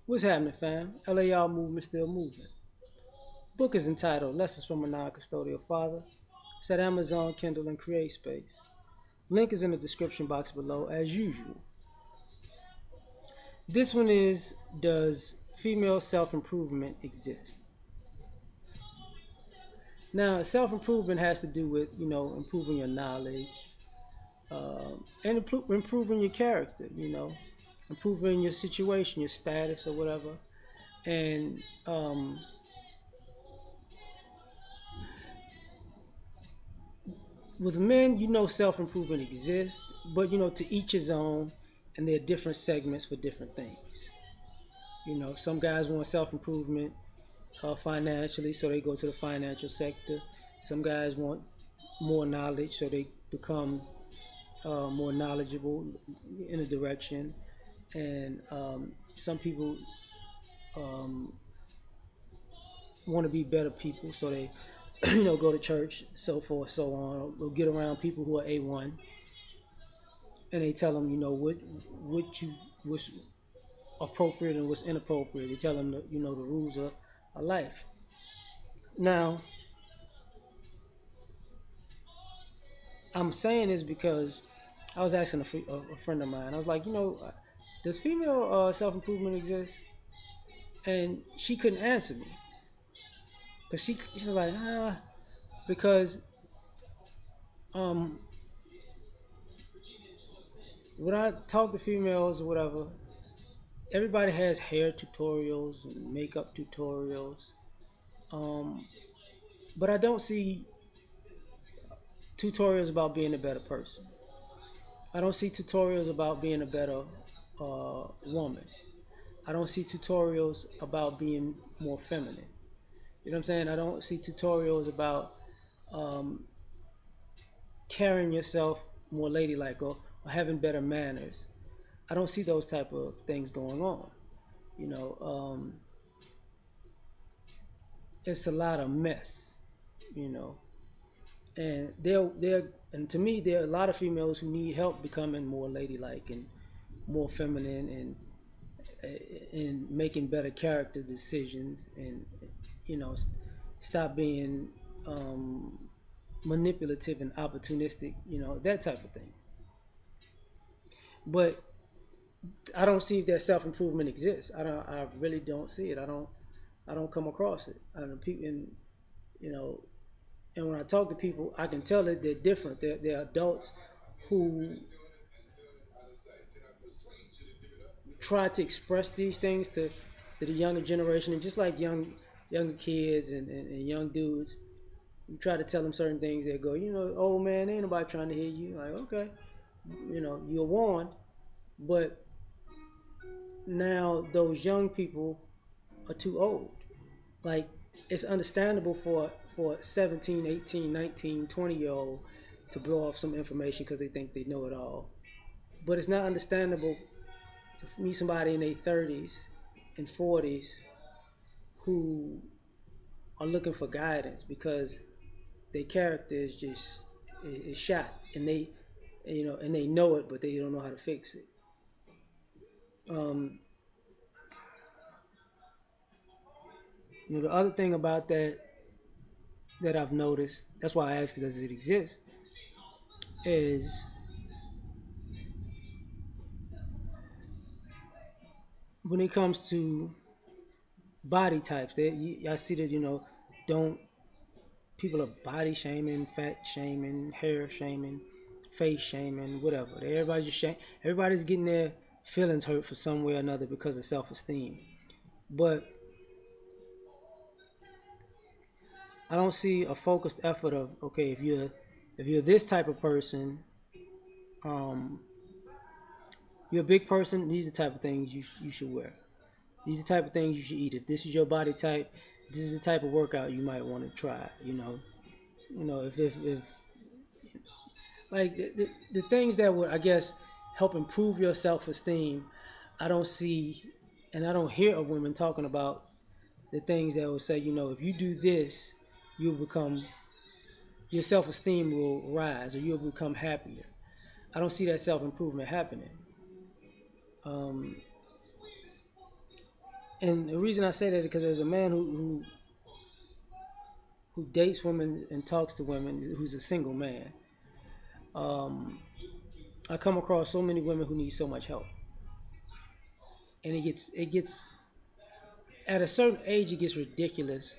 What's happening, fam? L.A.R. movement still moving. Book is entitled Lessons from a Non-Custodial Father. It's at Amazon, Kindle, and Create Space. Link is in the description box below, as usual. This one is, does female self-improvement exist? Now, self-improvement has to do with, improving your knowledge, and improving your character, improving your situation, your status, or whatever. And with men, self improvement exists, but to each his own, and there are different segments for different things. Some guys want self improvement financially, so they go to the financial sector. Some guys want more knowledge, so they become more knowledgeable in a direction. And some people um, want to be better people, so they go to church, so forth, so on, or get around people who are A1, and they tell them, what's appropriate and what's inappropriate. They tell them, the rules of life. Now, I'm saying this because I was asking a friend of mine. I was like, does female self improvement exist? And she couldn't answer me because she was like, because um, when I talk to females or whatever, everybody has hair tutorials and makeup tutorials. Um, but I don't see tutorials about being a better person. I don't see tutorials about being a better woman. I don't see tutorials about being more feminine. You know what I'm saying? I don't see tutorials about um, carrying yourself more ladylike, or having better manners. I don't see those type of things going on. You know, it's a lot of mess. You know, and and to me there are a lot of females who need help becoming more ladylike and more feminine, and making better character decisions, and you know stop being um, manipulative and opportunistic, that type of thing. But I don't see if that self improvement exists. I really don't see it. I don't come across it. I don't, and you know and when I talk to people, I can tell that they're different. They're adults who try to express these things to the younger generation, and just like younger kids and young dudes, you try to tell them certain things, they go, old man, ain't nobody trying to hear you. Like, okay, you're warned. But now those young people are too old. Like, it's understandable for 17, 18, 19, 20-year old to blow off some information because they think they know it all. But it's not understandable to meet somebody in their 30s and 40s who are looking for guidance because their character is shot, and they know it, but they don't know how to fix it. Um, the other thing about that I've noticed, that's why I asked, does it exist, is when it comes to body types. I see that, don't people are body shaming, fat shaming, hair shaming, face shaming, whatever. Everybody's getting their feelings hurt for some way or another because of self-esteem. But I don't see a focused effort of, okay, if you're this type of person, um, you're a big person. These are the type of things you should wear. These are the type of things you should eat. If this is your body type, this is the type of workout you might want to try. If like the things that would, I guess, help improve your self-esteem, I don't see, and I don't hear of women talking about the things that will say, if you do this, you'll become, your self-esteem will rise, or you'll become happier. I don't see that self-improvement happening. Um, And the reason I say that is because as a man who dates women and talks to women, who's a single man, um, I come across so many women who need so much help, and it gets at a certain age it gets ridiculous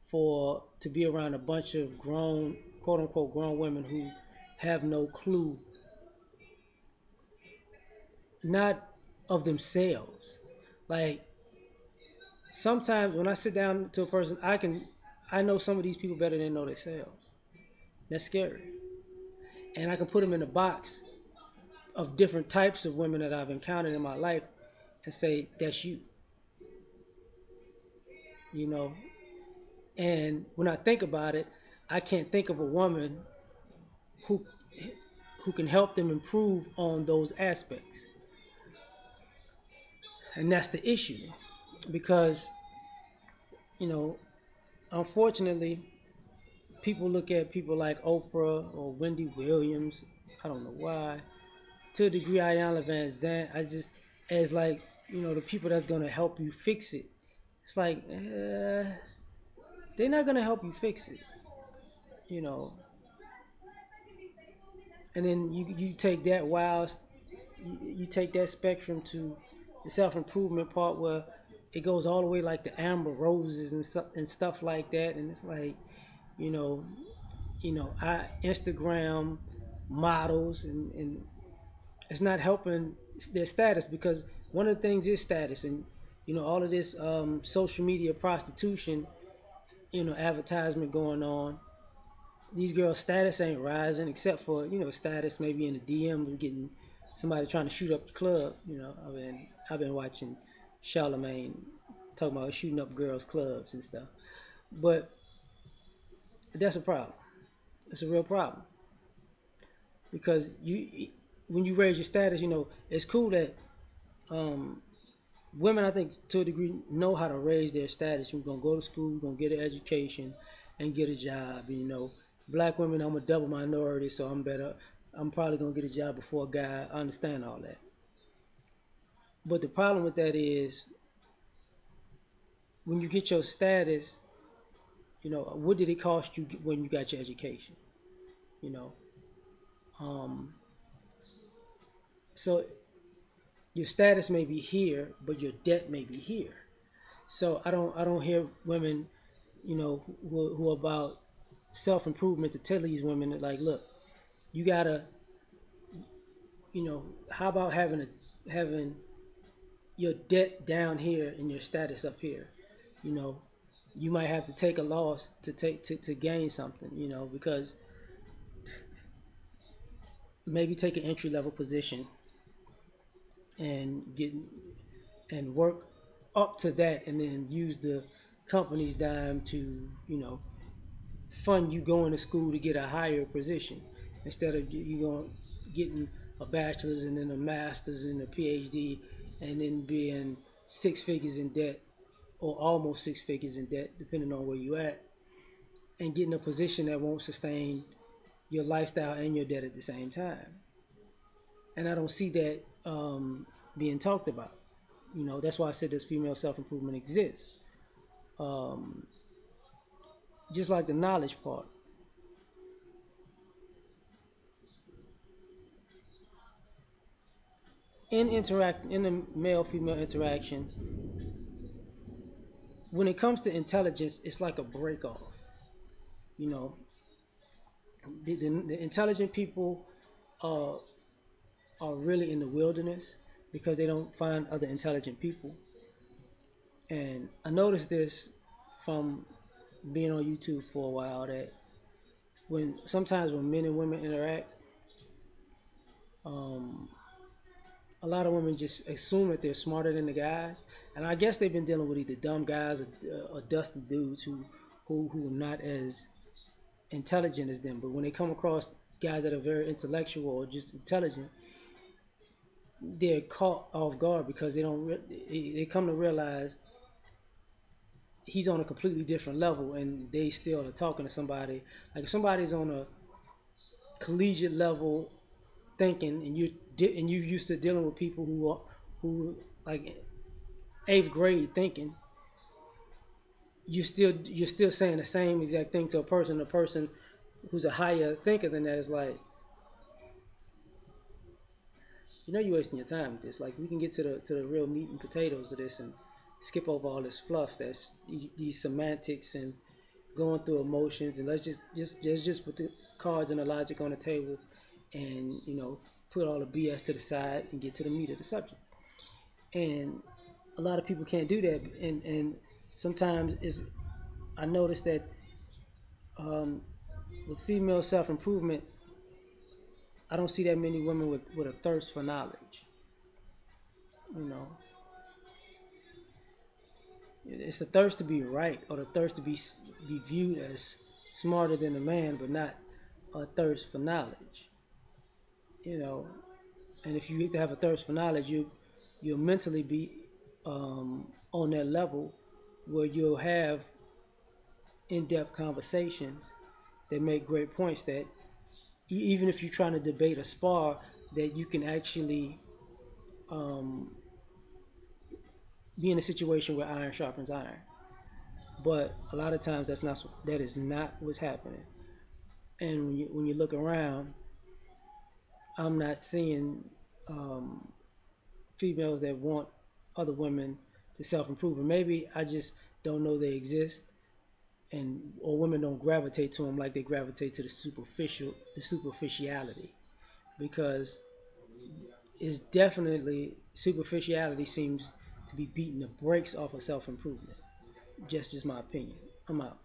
for to be around a bunch of grown, quote unquote, grown women who have no clue, not of themselves. Like sometimes when I sit down to a person, I know some of these people better than they know themselves. That's scary, and I can put them in a box of different types of women that I've encountered in my life and say that's you, you know. And when I think about it, I can't think of a woman who who can help them improve on those aspects. And that's the issue because, you know, unfortunately, people look at people like Oprah or Wendy Williams. I don't know why. To a degree, Ayanna Van Zant, I just as like the people that's gonna help you fix it. It's like they're not gonna help you fix it, you know. And then you take that you take that spectrum to the self improvement part where it goes all the way like the Amber Roses and stuff like that, and it's like you know I Instagram models and it's not helping their status because one of the things is status and all of this social media prostitution advertisement going on. These girls' status ain't rising except for status maybe in the DM getting somebody trying to shoot up the club. I've been watching Charlemagne talking about shooting up girls' clubs and stuff, but that's a problem. It's a real problem because when you raise your status, it's cool that um, women, I think, to a degree, know how to raise their status. You're gonna go to school, you're gonna get an education, and get a job. Black women, I'm a double minority, so I'm better. I'm probably gonna get a job before a guy. I understand all that, but the problem with that is when you get your status, what did it cost you when you got your education? You know, um, so your status may be here, but your debt may be here. So I don't hear women, who are about self improvement to tell these women that like, look, you gotta, how about having your debt down here and your status up here? You know, you might have to take a loss to gain something, because maybe take an entry level position and get and work up to that and then use the company's dime to, fund you going to school to get a higher position instead of you going getting a bachelor's and then a master's and a PhD and then being six figures in debt or almost six figures in debt depending on where you at and getting a position that won't sustain your lifestyle and your debt at the same time. And I don't see that being talked about. That's why I said this female self improvement exists. Um, just like the knowledge part. In the male female interaction, when it comes to intelligence, it's like a break off. You know, the intelligent people are are really in the wilderness because they don't find other intelligent people. And I noticed this from being on YouTube for a while that when sometimes when men and women interact, um, a lot of women just assume that they're smarter than the guys, and I guess they've been dealing with either dumb guys or dusty dudes who are not as intelligent as them. But when they come across guys that are very intellectual or just intelligent, they're caught off guard because they come to realize he's on a completely different level, and they still are talking to somebody. Like if somebody's on a collegiate level thinking, and you used to dealing with people who like eighth grade thinking, you're still saying the same exact thing to a person. A person who's a higher thinker than that is like, you're wasting your time with this. Like, we can get to the real meat and potatoes of this and skip over all this fluff that's these semantics and going through emotions, and let's just put the cards and the logic on the table, and put all the BS to the side and get to the meat of the subject. And a lot of people can't do that, and sometimes is I notice that um, with female self improvement, I don't see that many women with a thirst for knowledge. You know, it's the thirst to be right, or the thirst to be viewed as smarter than a man, but not a thirst for knowledge. You know, and if you need to have a thirst for knowledge, you'll mentally be on that level where you'll have in-depth conversations that make great points that even if you're trying to debate or spar, that you can actually um, be in a situation where iron sharpens iron. But a lot of times that is not what's happening. And when you look around, I'm not seeing um, females that want other women to self improve. And maybe I just don't know they exist, and or women don't gravitate to them like they gravitate to the superficiality, because it's definitely superficiality seems to be beating the brakes off of self improvement. Just my opinion. I'm out.